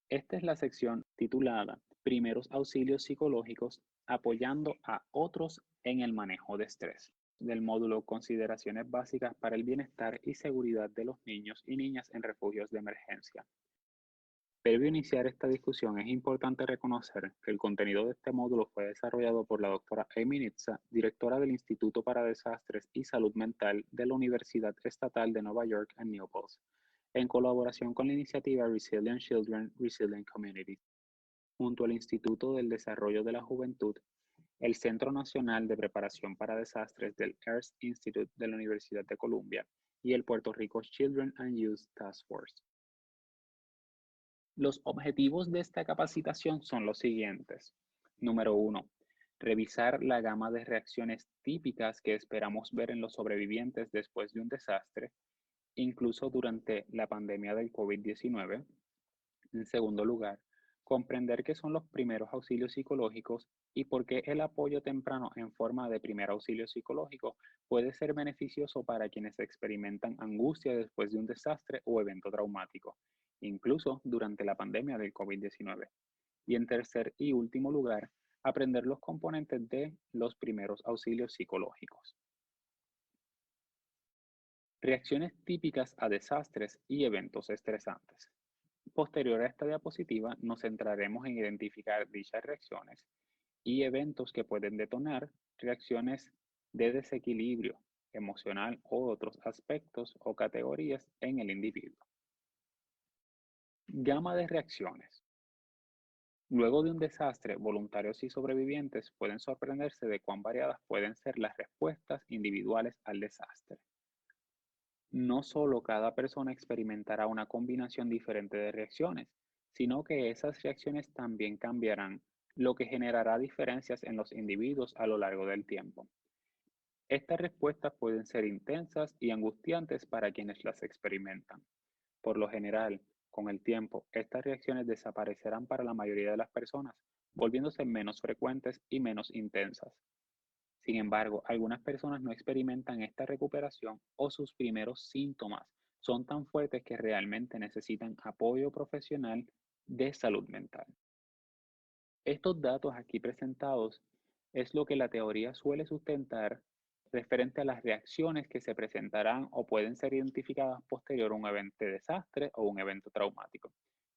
Esta es la sección titulada Primeros auxilios psicológicos apoyando a otros en el manejo de estrés, del módulo Consideraciones básicas para el bienestar y seguridad de los niños y niñas en refugios de emergencia. Previo a iniciar esta discusión, es importante reconocer que el contenido de este módulo fue desarrollado por la doctora Amy Nitza, directora del Instituto para Desastres y Salud Mental de la Universidad Estatal de Nueva York en Newport, en colaboración con la iniciativa Resilient Children, Resilient Communities, junto al Instituto del Desarrollo de la Juventud, el Centro Nacional de Preparación para Desastres del Earth Institute de la Universidad de Columbia y el Puerto Rico Children and Youth Task Force. Los objetivos de esta capacitación son los siguientes. Número 1. Revisar la gama de reacciones típicas que esperamos ver en los sobrevivientes después de un desastre, incluso durante la pandemia del COVID-19. En segundo lugar, comprender qué son los primeros auxilios psicológicos y por qué el apoyo temprano en forma de primer auxilio psicológico puede ser beneficioso para quienes experimentan angustia después de un desastre o evento traumático, incluso durante la pandemia del COVID-19. Y en tercer y último lugar, aprender los componentes de los primeros auxilios psicológicos. Reacciones típicas a desastres y eventos estresantes. Posterior a esta diapositiva, nos centraremos en identificar dichas reacciones y eventos que pueden detonar reacciones de desequilibrio emocional o otros aspectos o categorías en el individuo. Gama de reacciones. Luego de un desastre, voluntarios y sobrevivientes pueden sorprenderse de cuán variadas pueden ser las respuestas individuales al desastre. No solo cada persona experimentará una combinación diferente de reacciones, sino que esas reacciones también cambiarán, lo que generará diferencias en los individuos a lo largo del tiempo. Estas respuestas pueden ser intensas y angustiantes para quienes las experimentan. Por lo general, con el tiempo, estas reacciones desaparecerán para la mayoría de las personas, volviéndose menos frecuentes y menos intensas. Sin embargo, algunas personas no experimentan esta recuperación o sus primeros síntomas son tan fuertes que realmente necesitan apoyo profesional de salud mental. Estos datos aquí presentados es lo que la teoría suele sustentar referente a las reacciones que se presentarán o pueden ser identificadas posterior a un evento de desastre o un evento traumático.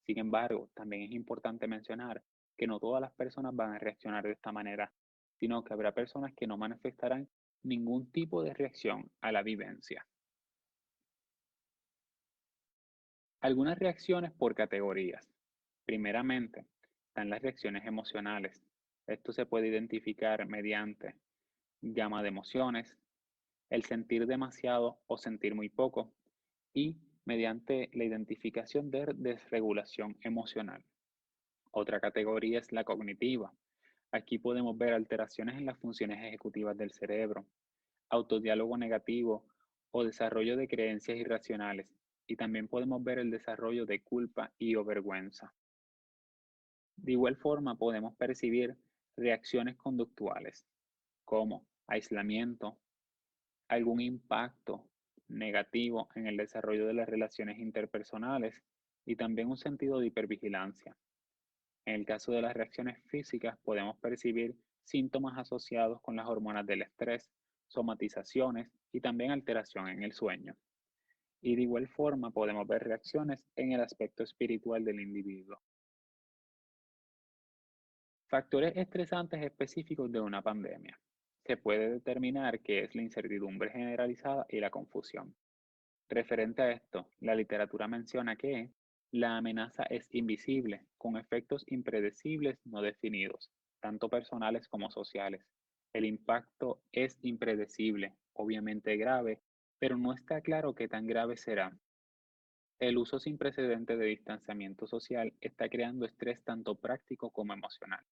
Sin embargo, también es importante mencionar que no todas las personas van a reaccionar de esta manera, sino que habrá personas que no manifestarán ningún tipo de reacción a la vivencia. Algunas reacciones por categorías. Primeramente, están las reacciones emocionales. Esto se puede identificar mediante gama de emociones, el sentir demasiado o sentir muy poco y mediante la identificación de desregulación emocional. Otra categoría es la cognitiva. Aquí podemos ver alteraciones en las funciones ejecutivas del cerebro, autodiálogo negativo o desarrollo de creencias irracionales. Y también podemos ver el desarrollo de culpa y o vergüenza. De igual forma, podemos percibir reacciones conductuales como aislamiento, algún impacto negativo en el desarrollo de las relaciones interpersonales y también un sentido de hipervigilancia. En el caso de las reacciones físicas, podemos percibir síntomas asociados con las hormonas del estrés, somatizaciones y también alteración en el sueño. Y de igual forma podemos ver reacciones en el aspecto espiritual del individuo. Factores estresantes específicos de una pandemia. Se puede determinar qué es la incertidumbre generalizada y la confusión. Referente a esto, la literatura menciona que la amenaza es invisible, con efectos impredecibles no definidos, tanto personales como sociales. El impacto es impredecible, obviamente grave, pero no está claro qué tan grave será. El uso sin precedente de distanciamiento social está creando estrés tanto práctico como emocional.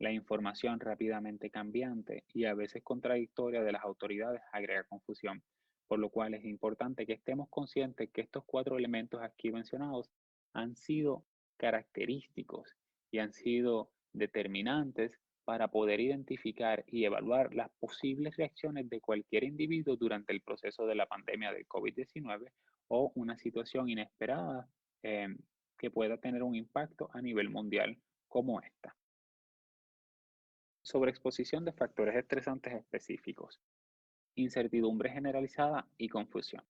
La información rápidamente cambiante y a veces contradictoria de las autoridades agrega confusión, por lo cual es importante que estemos conscientes que estos cuatro elementos aquí mencionados han sido característicos y han sido determinantes para poder identificar y evaluar las posibles reacciones de cualquier individuo durante el proceso de la pandemia del COVID-19 o una situación inesperada que pueda tener un impacto a nivel mundial como esta. Sobreexposición de factores estresantes específicos, incertidumbre generalizada y confusión.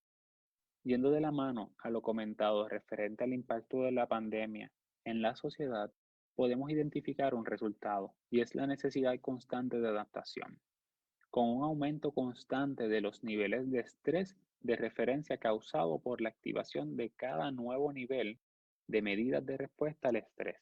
Yendo de la mano a lo comentado referente al impacto de la pandemia en la sociedad, podemos identificar un resultado y es la necesidad constante de adaptación, con un aumento constante de los niveles de estrés de referencia causado por la activación de cada nuevo nivel de medidas de respuesta al estrés,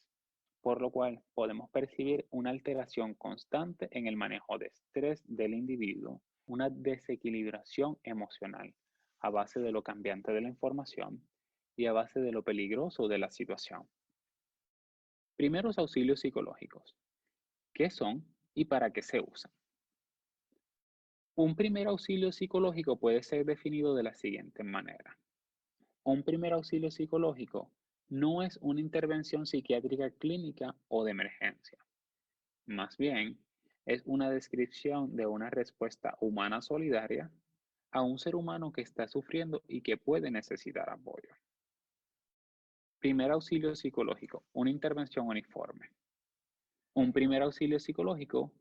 por lo cual podemos percibir una alteración constante en el manejo de estrés del individuo, una desequilibración emocional a base de lo cambiante de la información y a base de lo peligroso de la situación. Primeros auxilios psicológicos. ¿Qué son y para qué se usan? Un primer auxilio psicológico puede ser definido de la siguiente manera. Un primer auxilio psicológico no es una intervención psiquiátrica clínica o de emergencia. Más bien, es una descripción de una respuesta humana solidaria a un ser humano que está sufriendo y que puede necesitar apoyo. Primer auxilio psicológico, una intervención uniforme. Un primer auxilio psicológico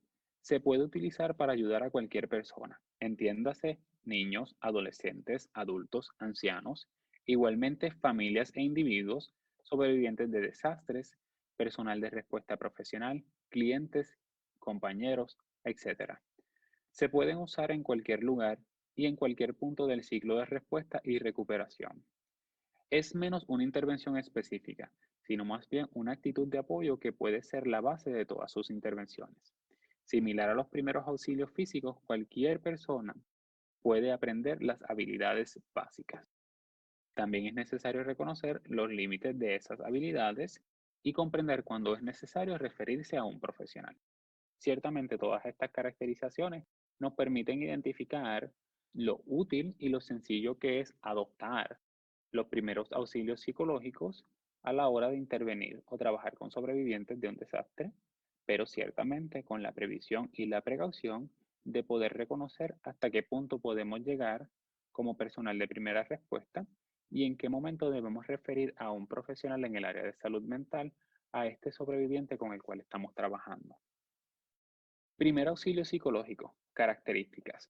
se puede utilizar para ayudar a cualquier persona, entiéndase niños, adolescentes, adultos, ancianos, igualmente familias e individuos, sobrevivientes de desastres, personal de respuesta profesional, clientes, compañeros, etc. Se pueden usar en cualquier lugar y en cualquier punto del ciclo de respuesta y recuperación. Es menos una intervención específica, sino más bien una actitud de apoyo que puede ser la base de todas sus intervenciones. Similar a los primeros auxilios físicos, cualquier persona puede aprender las habilidades básicas. También es necesario reconocer los límites de esas habilidades y comprender cuándo es necesario referirse a un profesional. Ciertamente todas estas caracterizaciones nos permiten identificar lo útil y lo sencillo que es adoptar los primeros auxilios psicológicos a la hora de intervenir o trabajar con sobrevivientes de un desastre, pero ciertamente con la previsión y la precaución de poder reconocer hasta qué punto podemos llegar como personal de primera respuesta y en qué momento debemos referir a un profesional en el área de salud mental a este sobreviviente con el cual estamos trabajando. Primer auxilio psicológico. Características.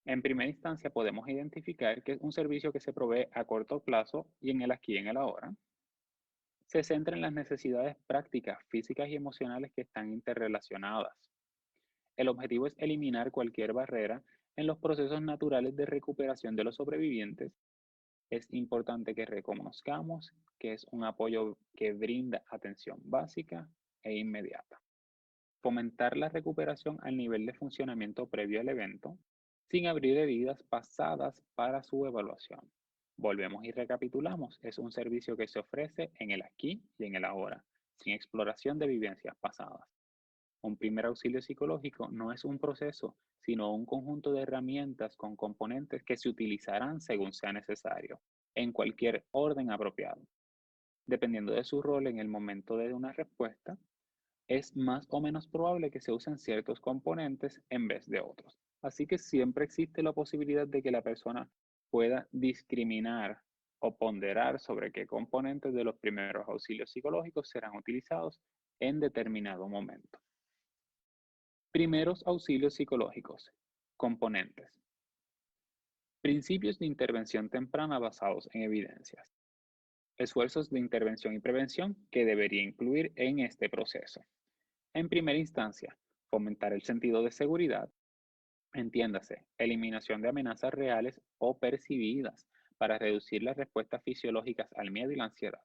En primera instancia podemos identificar que es un servicio que se provee a corto plazo y en el aquí y en el ahora. Se centra en las necesidades prácticas, físicas y emocionales que están interrelacionadas. El objetivo es eliminar cualquier barrera en los procesos naturales de recuperación de los sobrevivientes. Es importante que reconozcamos que es un apoyo que brinda atención básica e inmediata. Fomentar la recuperación al nivel de funcionamiento previo al evento, sin abrir heridas pasadas para su evaluación. Volvemos y recapitulamos, es un servicio que se ofrece en el aquí y en el ahora, sin exploración de vivencias pasadas. Un primer auxilio psicológico no es un proceso, sino un conjunto de herramientas con componentes que se utilizarán según sea necesario, en cualquier orden apropiado. Dependiendo de su rol en el momento de una respuesta, es más o menos probable que se usen ciertos componentes en vez de otros. Así que siempre existe la posibilidad de que la persona pueda discriminar o ponderar sobre qué componentes de los primeros auxilios psicológicos serán utilizados en determinado momento. Primeros auxilios psicológicos. Componentes. Principios de intervención temprana basados en evidencias. Esfuerzos de intervención y prevención que debería incluir en este proceso. En primera instancia, fomentar el sentido de seguridad, entiéndase, eliminación de amenazas reales o percibidas para reducir las respuestas fisiológicas al miedo y la ansiedad.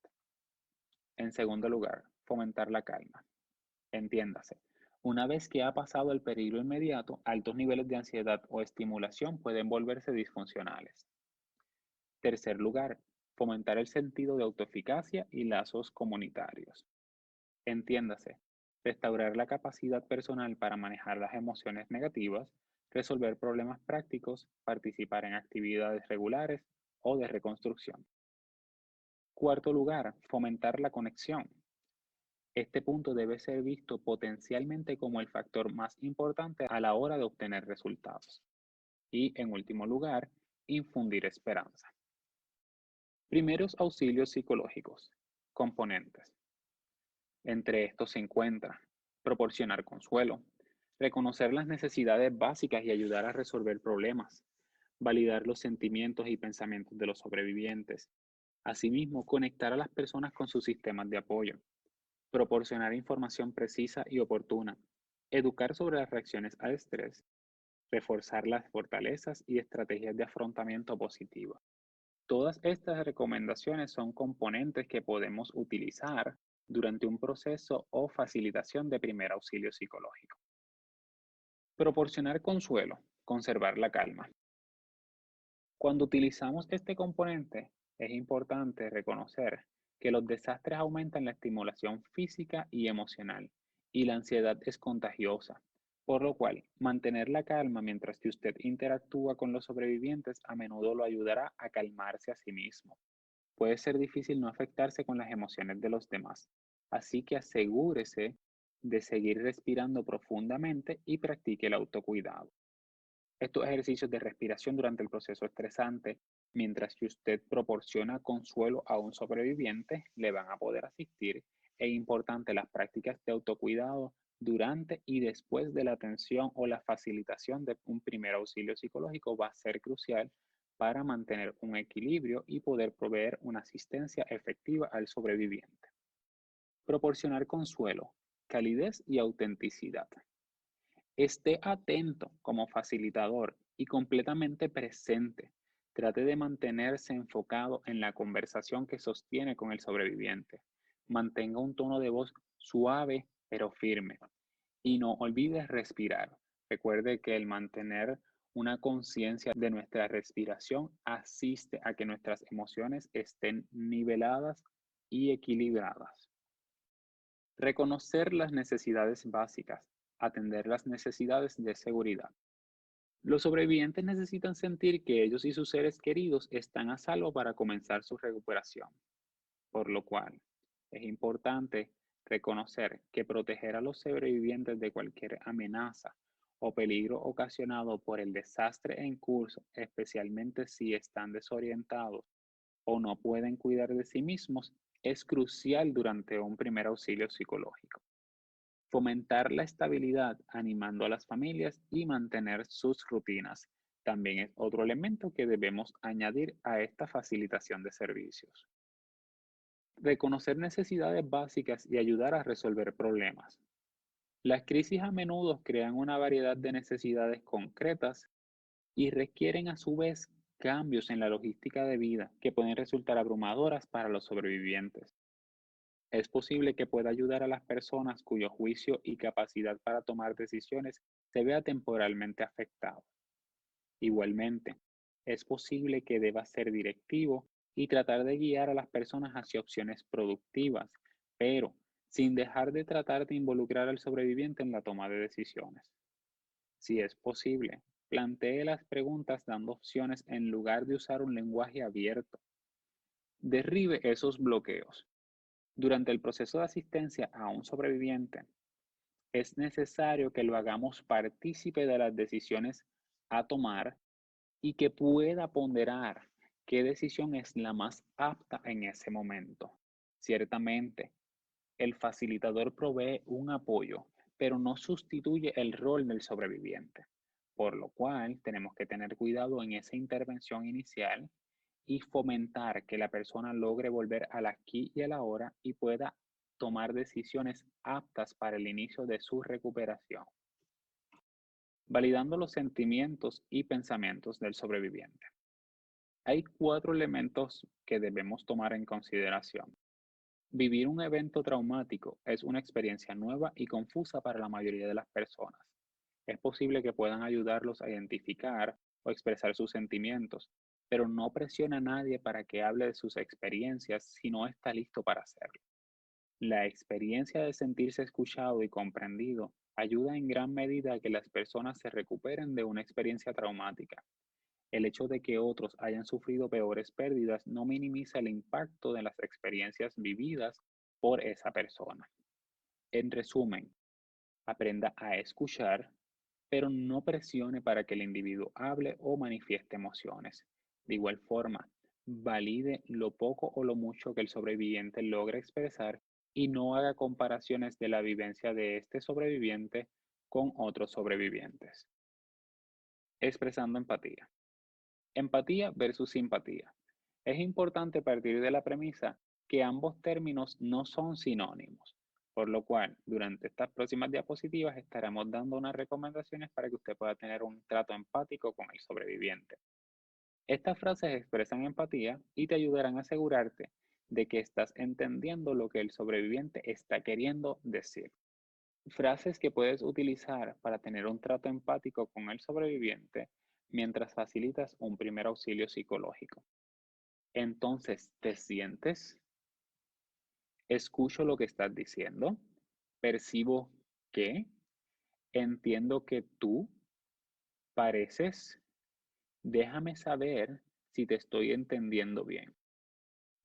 En segundo lugar, fomentar la calma, entiéndase. Una vez que ha pasado el peligro inmediato, altos niveles de ansiedad o estimulación pueden volverse disfuncionales. Tercer lugar, fomentar el sentido de autoeficacia y lazos comunitarios. Entiéndase, restaurar la capacidad personal para manejar las emociones negativas, resolver problemas prácticos, participar en actividades regulares o de reconstrucción. Cuarto lugar, fomentar la conexión. Este punto debe ser visto potencialmente como el factor más importante a la hora de obtener resultados. Y en último lugar, infundir esperanza. Primeros auxilios psicológicos. componentes. Entre estos se encuentra proporcionar consuelo, reconocer las necesidades básicas y ayudar a resolver problemas, validar los sentimientos y pensamientos de los sobrevivientes. Asimismo, conectar a las personas con sus sistemas de apoyo, proporcionar información precisa y oportuna, educar sobre las reacciones al estrés, reforzar las fortalezas y estrategias de afrontamiento positivas. Todas estas recomendaciones son componentes que podemos utilizar durante un proceso o facilitación de primer auxilio psicológico. Proporcionar consuelo, conservar la calma. Cuando utilizamos este componente, es importante reconocer que los desastres aumentan la estimulación física y emocional, y la ansiedad es contagiosa, por lo cual mantener la calma mientras que usted interactúa con los sobrevivientes a menudo lo ayudará a calmarse a sí mismo. Puede ser difícil no afectarse con las emociones de los demás, así que asegúrese de seguir respirando profundamente y practique el autocuidado. Estos ejercicios de respiración durante el proceso estresante, mientras que usted proporciona consuelo a un sobreviviente, le van a poder asistir. Es importante las prácticas de autocuidado durante y después de la atención o la facilitación de un primer auxilio psicológico va a ser crucial para mantener un equilibrio y poder proveer una asistencia efectiva al sobreviviente. Proporcionar consuelo, calidez y autenticidad. Esté atento como facilitador y completamente presente. Trate de mantenerse enfocado en la conversación que sostiene con el sobreviviente. Mantenga un tono de voz suave pero firme y no olvide respirar. Recuerde que el mantener una conciencia de nuestra respiración asiste a que nuestras emociones estén niveladas y equilibradas. Reconocer las necesidades básicas, atender las necesidades de seguridad. Los sobrevivientes necesitan sentir que ellos y sus seres queridos están a salvo para comenzar su recuperación, por lo cual es importante reconocer que proteger a los sobrevivientes de cualquier amenaza o peligro ocasionado por el desastre en curso, especialmente si están desorientados o no pueden cuidar de sí mismos, es crucial durante un primer auxilio psicológico. Fomentar la estabilidad animando a las familias y mantener sus rutinas también es otro elemento que debemos añadir a esta facilitación de servicios. Reconocer necesidades básicas y ayudar a resolver problemas. Las crisis a menudo crean una variedad de necesidades concretas y requieren a su vez cambios en la logística de vida que pueden resultar abrumadoras para los sobrevivientes. Es posible que pueda ayudar a las personas cuyo juicio y capacidad para tomar decisiones se vea temporalmente afectado. Igualmente, es posible que deba ser directivo y tratar de guiar a las personas hacia opciones productivas, pero sin dejar de tratar de involucrar al sobreviviente en la toma de decisiones. Si es posible, plantee las preguntas dando opciones en lugar de usar un lenguaje abierto. Derribe esos bloqueos. Durante el proceso de asistencia a un sobreviviente, es necesario que lo hagamos partícipe de las decisiones a tomar y que pueda ponderar qué decisión es la más apta en ese momento. Ciertamente, el facilitador provee un apoyo, pero no sustituye el rol del sobreviviente, por lo cual tenemos que tener cuidado en esa intervención inicial y fomentar que la persona logre volver al aquí y a la ahora y pueda tomar decisiones aptas para el inicio de su recuperación, validando los sentimientos y pensamientos del sobreviviente. Hay 4 elementos que debemos tomar en consideración. Vivir un evento traumático es una experiencia nueva y confusa para la mayoría de las personas. Es posible que puedan ayudarlos a identificar o expresar sus sentimientos, pero no presiona a nadie para que hable de sus experiencias si no está listo para hacerlo. La experiencia de sentirse escuchado y comprendido ayuda en gran medida a que las personas se recuperen de una experiencia traumática. El hecho de que otros hayan sufrido peores pérdidas no minimiza el impacto de las experiencias vividas por esa persona. En resumen, aprenda a escuchar, pero no presione para que el individuo hable o manifieste emociones. De igual forma, Valide lo poco o lo mucho que el sobreviviente logra expresar y no haga comparaciones de la vivencia de este sobreviviente con otros sobrevivientes. Expresando empatía. Empatía versus simpatía. Es importante partir de la premisa que ambos términos no son sinónimos, por lo cual durante estas próximas diapositivas estaremos dando unas recomendaciones para que usted pueda tener un trato empático con el sobreviviente. Estas frases expresan empatía y te ayudarán a asegurarte de que estás entendiendo lo que el sobreviviente está queriendo decir. Frases que puedes utilizar para tener un trato empático con el sobreviviente mientras facilitas un primer auxilio psicológico. Entonces, ¿te sientes? Escucho lo que estás diciendo. Percibo que. Entiendo que tú pareces. Déjame saber si te estoy entendiendo bien.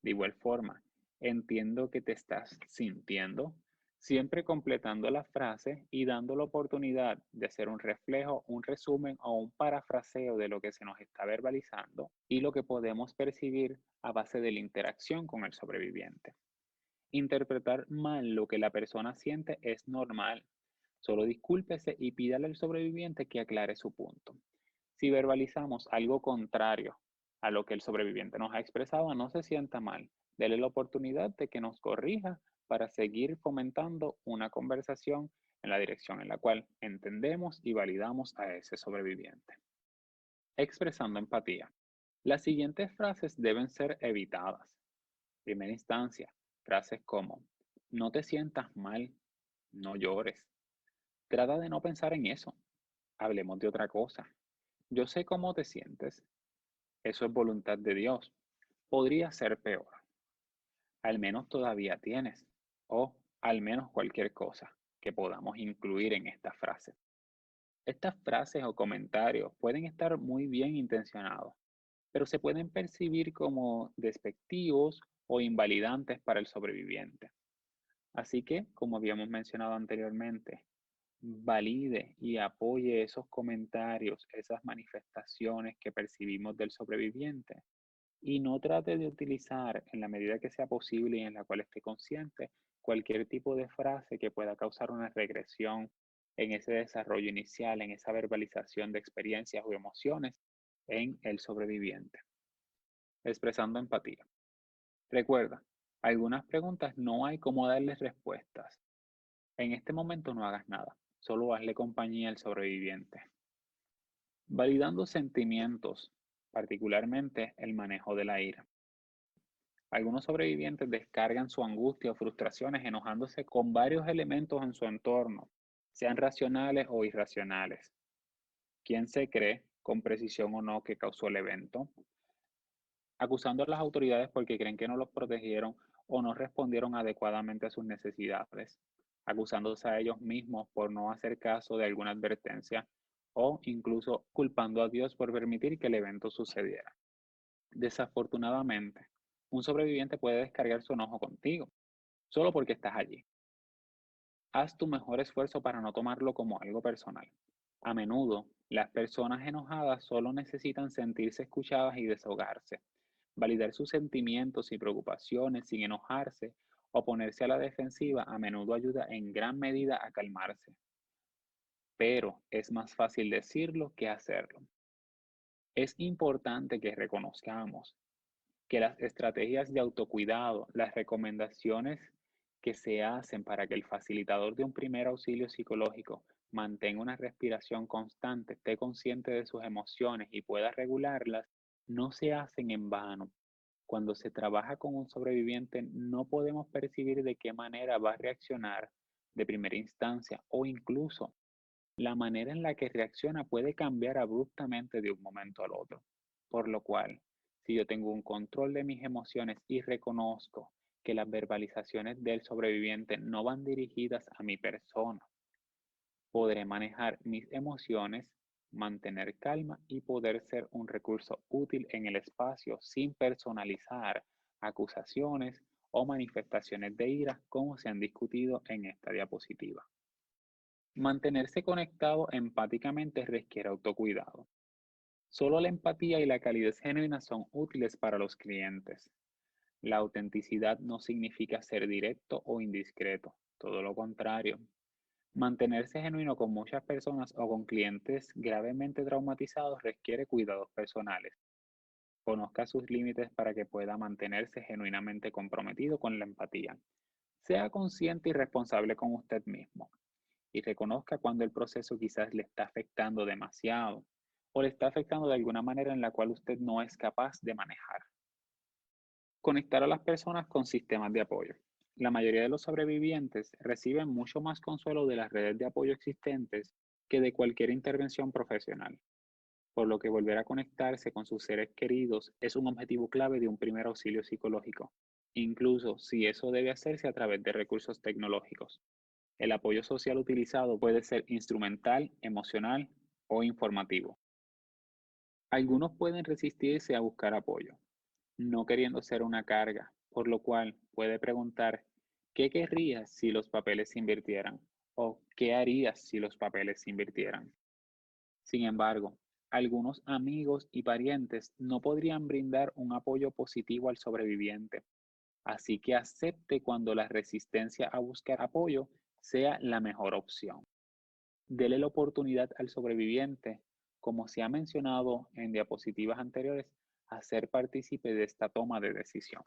De igual forma, entiendo que te estás sintiendo, siempre completando la frase y dando la oportunidad de hacer un reflejo, un resumen o un parafraseo de lo que se nos está verbalizando y lo que podemos percibir a base de la interacción con el sobreviviente. Interpretar mal lo que la persona siente es normal. Solo discúlpese y pídale al sobreviviente que aclare su punto. Si verbalizamos algo contrario a lo que el sobreviviente nos ha expresado, no se sienta mal. Dele la oportunidad de que nos corrija para seguir fomentando una conversación en la dirección en la cual entendemos y validamos a ese sobreviviente. Expresando empatía. Las siguientes frases deben ser evitadas. Primera instancia, frases como, no te sientas mal, no llores. Trata de no pensar en eso. Hablemos de otra cosa. Yo sé cómo te sientes. Eso es voluntad de Dios. Podría ser peor. Al menos todavía tienes. O al menos cualquier cosa que podamos incluir en esta frase. Estas frases o comentarios pueden estar muy bien intencionados, pero se pueden percibir como despectivos o invalidantes para el sobreviviente. Así que, como habíamos mencionado anteriormente, valide y apoye esos comentarios, esas manifestaciones que percibimos del sobreviviente y no trate de utilizar en la medida que sea posible y en la cual esté consciente cualquier tipo de frase que pueda causar una regresión en ese desarrollo inicial, en esa verbalización de experiencias o emociones en el sobreviviente. Expresando empatía. Recuerda, algunas preguntas no hay cómo darles respuestas. En este momento no hagas nada, solo hazle compañía al sobreviviente. Validando sentimientos, particularmente el manejo de la ira. Algunos sobrevivientes descargan su angustia o frustraciones enojándose con varios elementos en su entorno, sean racionales o irracionales. ¿Quién se cree, con precisión o no, que causó el evento? Acusando a las autoridades porque creen que no los protegieron o no respondieron adecuadamente a sus necesidades, acusándose a ellos mismos por no hacer caso de alguna advertencia o incluso culpando a Dios por permitir que el evento sucediera. Desafortunadamente, un sobreviviente puede descargar su enojo contigo, solo porque estás allí. Haz tu mejor esfuerzo para no tomarlo como algo personal. A menudo, las personas enojadas solo necesitan sentirse escuchadas y desahogarse. Validar sus sentimientos y preocupaciones sin enojarse o ponerse a la defensiva a menudo ayuda en gran medida a calmarse, pero es más fácil decirlo que hacerlo. Es importante que reconozcamos que las estrategias de autocuidado, las recomendaciones que se hacen para que el facilitador de un primer auxilio psicológico mantenga una respiración constante, esté consciente de sus emociones y pueda regularlas, no se hacen en vano. Cuando se trabaja con un sobreviviente, no podemos percibir de qué manera va a reaccionar de primera instancia o incluso la manera en la que reacciona puede cambiar abruptamente de un momento al otro. Por lo cual, si yo tengo un control de mis emociones y reconozco que las verbalizaciones del sobreviviente no van dirigidas a mi persona, podré manejar mis emociones, mantener calma y poder ser un recurso útil en el espacio sin personalizar acusaciones o manifestaciones de ira como se han discutido en esta diapositiva. Mantenerse conectado empáticamente requiere autocuidado. Solo la empatía y la calidez genuina son útiles para los clientes. La autenticidad no significa ser directo o indiscreto, todo lo contrario. Mantenerse genuino con muchas personas o con clientes gravemente traumatizados requiere cuidados personales. Conozca sus límites para que pueda mantenerse genuinamente comprometido con la empatía. Sea consciente y responsable con usted mismo y reconozca cuando el proceso quizás le está afectando demasiado o le está afectando de alguna manera en la cual usted no es capaz de manejar. Conectar a las personas con sistemas de apoyo. La mayoría de los sobrevivientes reciben mucho más consuelo de las redes de apoyo existentes que de cualquier intervención profesional, por lo que volver a conectarse con sus seres queridos es un objetivo clave de un primer auxilio psicológico, incluso si eso debe hacerse a través de recursos tecnológicos. El apoyo social utilizado puede ser instrumental, emocional o informativo. Algunos pueden resistirse a buscar apoyo, no queriendo ser una carga, por lo cual puede preguntar, ¿qué querrías si los papeles se invirtieran? ¿O qué harías si los papeles se invirtieran? Sin embargo, algunos amigos y parientes no podrían brindar un apoyo positivo al sobreviviente, así que acepte cuando la resistencia a buscar apoyo sea la mejor opción. Dele la oportunidad al sobreviviente, como se ha mencionado en diapositivas anteriores, a ser partícipe de esta toma de decisión.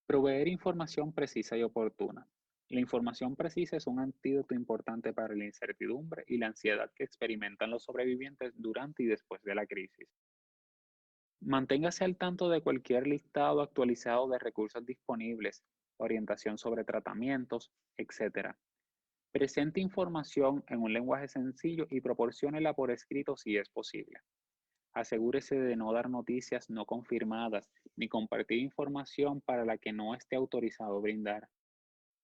Proveer información precisa y oportuna. La información precisa es un antídoto importante para la incertidumbre y la ansiedad que experimentan los sobrevivientes durante y después de la crisis. Manténgase al tanto de cualquier listado actualizado de recursos disponibles, orientación sobre tratamientos, etc. Presente información en un lenguaje sencillo y proporciónela por escrito si es posible. Asegúrese de no dar noticias no confirmadas ni compartir información para la que no esté autorizado brindar.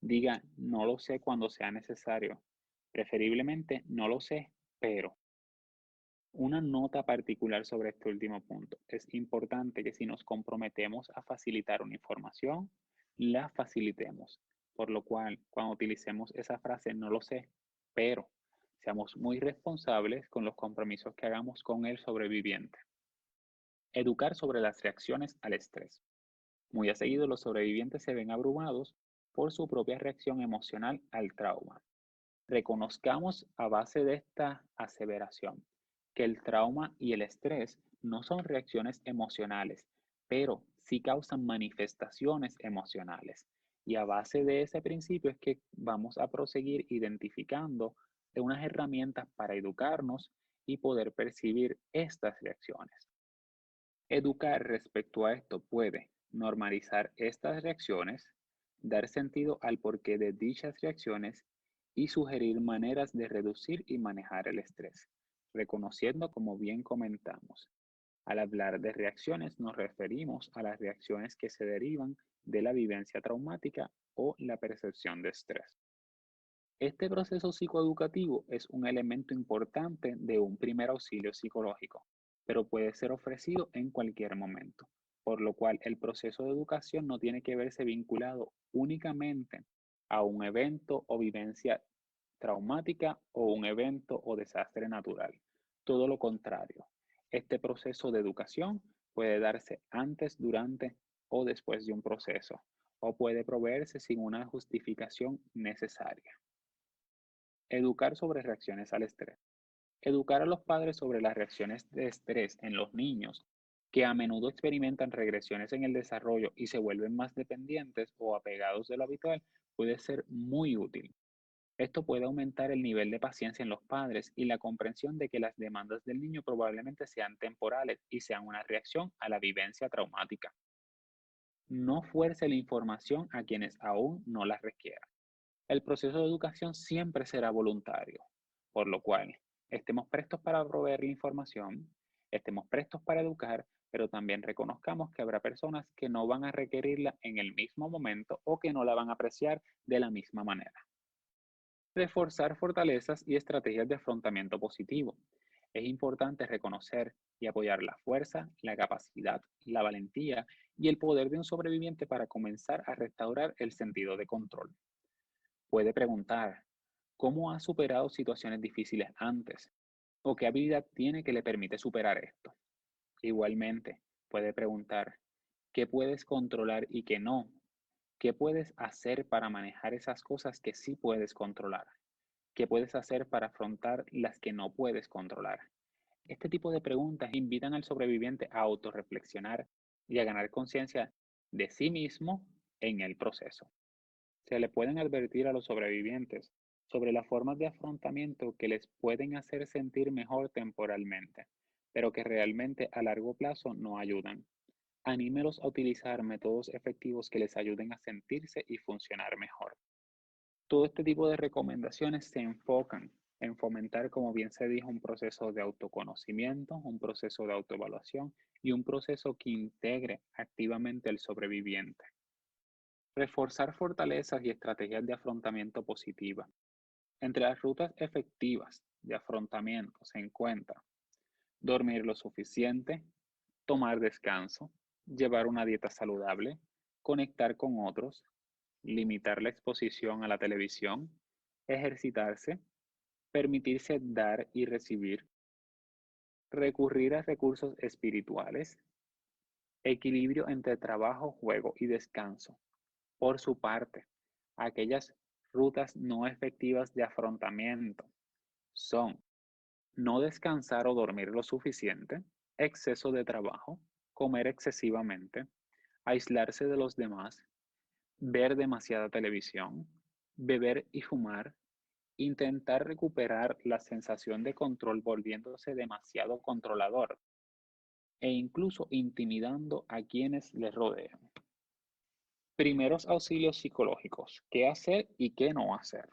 Diga no lo sé cuando sea necesario. Preferiblemente no lo sé, pero. Una nota particular sobre este último punto. Es importante que si nos comprometemos a facilitar una información, la facilitemos. Por lo cual, cuando utilicemos esa frase no lo sé, pero seamos muy responsables con los compromisos que hagamos con el sobreviviente. Educar sobre las reacciones al estrés. Muy a seguido los sobrevivientes se ven abrumados por su propia reacción emocional al trauma. Reconozcamos a base de esta aseveración que el trauma y el estrés no son reacciones emocionales, pero sí causan manifestaciones emocionales. Y a base de ese principio es que vamos a proseguir identificando unas herramientas para educarnos y poder percibir estas reacciones. Educar respecto a esto puede normalizar estas reacciones, dar sentido al porqué de dichas reacciones y sugerir maneras de reducir y manejar el estrés, reconociendo como bien comentamos. Al hablar de reacciones nos referimos a las reacciones que se derivan de la vivencia traumática o la percepción de estrés. Este proceso psicoeducativo es un elemento importante de un primer auxilio psicológico, pero puede ser ofrecido en cualquier momento, por lo cual el proceso de educación no tiene que verse vinculado únicamente a un evento o vivencia traumática o un evento o desastre natural. Todo lo contrario, este proceso de educación puede darse antes, durante o después de un proceso, o puede proveerse sin una justificación necesaria. Educar sobre reacciones al estrés. Educar a los padres sobre las reacciones de estrés en los niños que a menudo experimentan regresiones en el desarrollo y se vuelven más dependientes o apegados de lo habitual puede ser muy útil. Esto puede aumentar el nivel de paciencia en los padres y la comprensión de que las demandas del niño probablemente sean temporales y sean una reacción a la vivencia traumática. No fuerce la información a quienes aún no la requieran. El proceso de educación siempre será voluntario, por lo cual estemos prestos para proveer la información, estemos prestos para educar, pero también reconozcamos que habrá personas que no van a requerirla en el mismo momento o que no la van a apreciar de la misma manera. Reforzar fortalezas y estrategias de afrontamiento positivo. Es importante reconocer y apoyar la fuerza, la capacidad, la valentía y el poder de un sobreviviente para comenzar a restaurar el sentido de control. Puede preguntar, ¿cómo has superado situaciones difíciles antes? o qué habilidad tiene que le permite superar esto. Igualmente, puede preguntar, ¿qué puedes controlar y qué no? ¿Qué puedes hacer para manejar esas cosas que sí puedes controlar? ¿Qué puedes hacer para afrontar las que no puedes controlar? Este tipo de preguntas invitan al sobreviviente a autorreflexionar y a ganar conciencia de sí mismo en el proceso. Se le pueden advertir a los sobrevivientes sobre las formas de afrontamiento que les pueden hacer sentir mejor temporalmente, pero que realmente a largo plazo no ayudan. Anímelos a utilizar métodos efectivos que les ayuden a sentirse y funcionar mejor. Todo este tipo de recomendaciones se enfocan en fomentar, como bien se dijo, un proceso de autoconocimiento, un proceso de autoevaluación y un proceso que integre activamente al sobreviviente. Reforzar fortalezas y estrategias de afrontamiento positiva. Entre las rutas efectivas de afrontamiento se encuentra dormir lo suficiente, tomar descanso, llevar una dieta saludable, conectar con otros, limitar la exposición a la televisión, ejercitarse, permitirse dar y recibir, recurrir a recursos espirituales, equilibrio entre trabajo, juego y descanso. Por su parte, aquellas rutas no efectivas de afrontamiento son no descansar o dormir lo suficiente, exceso de trabajo, comer excesivamente, aislarse de los demás, ver demasiada televisión, beber y fumar, intentar recuperar la sensación de control volviéndose demasiado controlador e incluso intimidando a quienes les rodean. Primeros auxilios psicológicos. ¿Qué hacer y qué no hacer?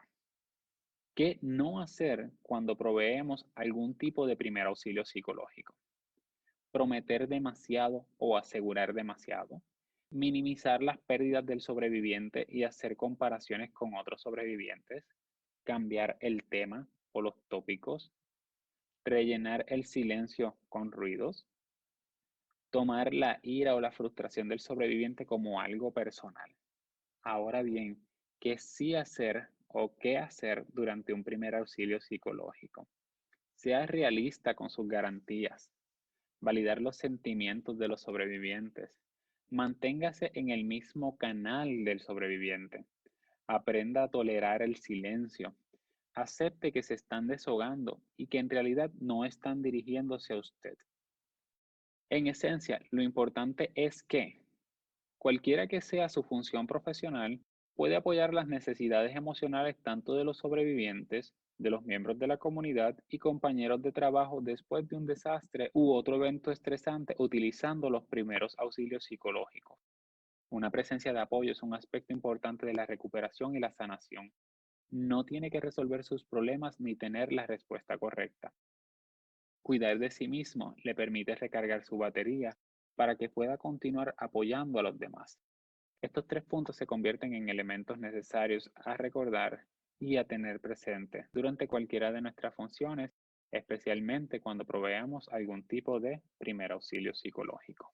¿Qué no hacer cuando proveemos algún tipo de primer auxilio psicológico? Prometer demasiado o asegurar demasiado. Minimizar las pérdidas del sobreviviente y hacer comparaciones con otros sobrevivientes. Cambiar el tema o los tópicos. Rellenar el silencio con ruidos. Tomar la ira o la frustración del sobreviviente como algo personal. Ahora bien, ¿qué sí hacer o qué hacer durante un primer auxilio psicológico? Sea realista con sus garantías. Validar los sentimientos de los sobrevivientes. Manténgase en el mismo canal del sobreviviente. Aprenda a tolerar el silencio. Acepte que se están desahogando y que en realidad no están dirigiéndose a usted. En esencia, lo importante es que cualquiera que sea su función profesional, puede apoyar las necesidades emocionales tanto de los sobrevivientes, de los miembros de la comunidad y compañeros de trabajo después de un desastre u otro evento estresante utilizando los primeros auxilios psicológicos. Una presencia de apoyo es un aspecto importante de la recuperación y la sanación. No tiene que resolver sus problemas ni tener la respuesta correcta. Cuidar de sí mismo le permite recargar su batería para que pueda continuar apoyando a los demás. Estos tres puntos se convierten en elementos necesarios a recordar y a tener presente durante cualquiera de nuestras funciones, especialmente cuando proveamos algún tipo de primer auxilio psicológico.